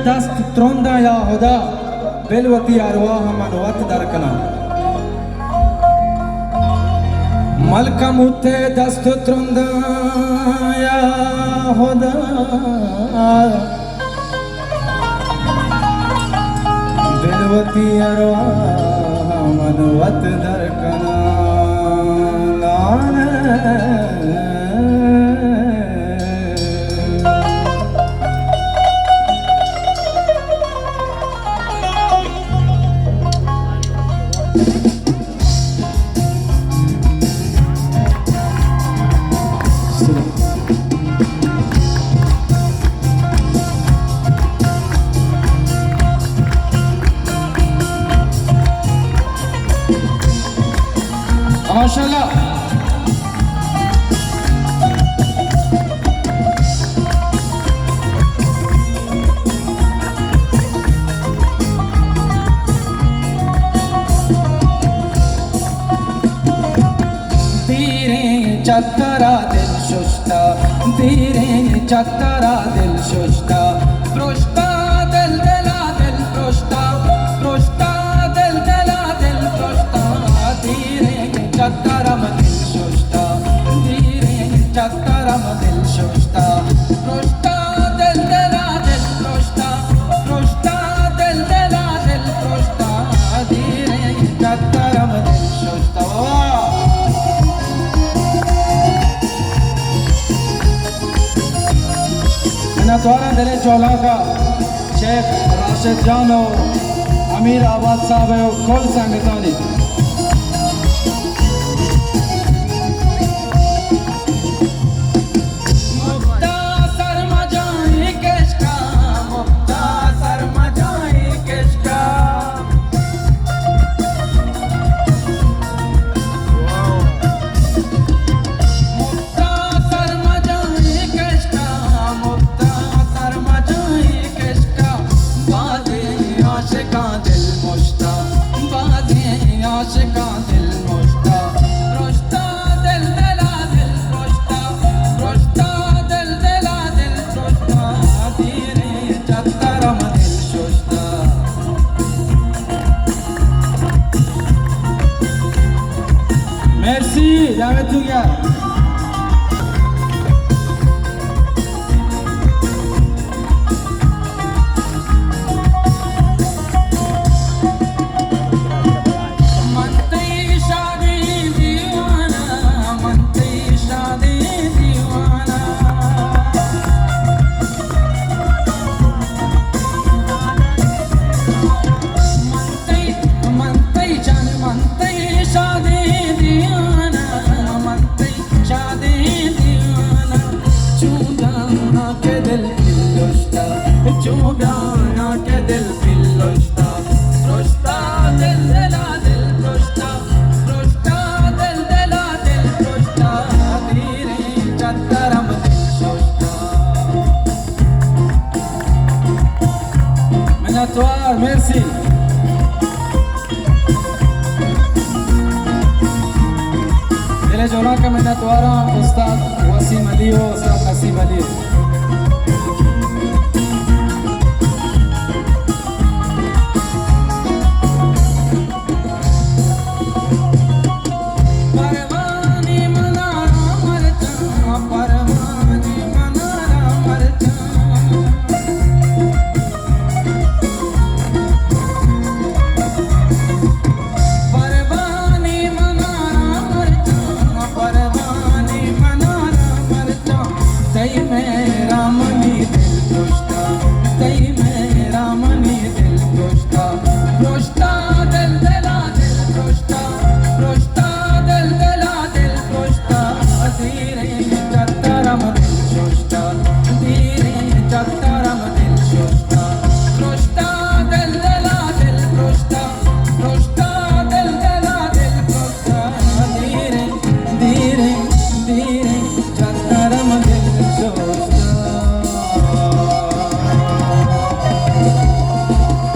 دست ترنده یا هدا بلوتی ارواح منوت درکنا ملکموت دست ترنده یا هدا بلوتی ارواح منوت درکنا माशाल्लाह धीरे चक्करा दिल शुष्टा धीरे चक्करा दिल शुष्टा पृष्ठा दिल दिला दिल पृष्ठा पृष्ठा दिल दिला दिल पृष्ठा धीरे चक्करम दिल शुष्टा धीरे चक्करम दिल शुष्टा पृष्ठा दिल दिला दिल पृष्ठा पृष्ठा दिल दिला दिल पृष्ठा धीरे चक्करम दिल शुष्टा द्वारा दिल चौला का शेख राशिद जान और अमीर आबाद साहब है खोल संगतानी Merci, David Touga. चूड़ाना के दिल फिल्लोस्ता रोस्ता दिल दिला दिल रोस्ता रोस्ता दिल दिला दिल रोस्ता धीरे चक्करम दिल सोस्ता मिन्नतवार मेर्सी दिल जोला का मिन्नतवारा उस्ताद वसीम अली और उस्ताद नसीब अली मैं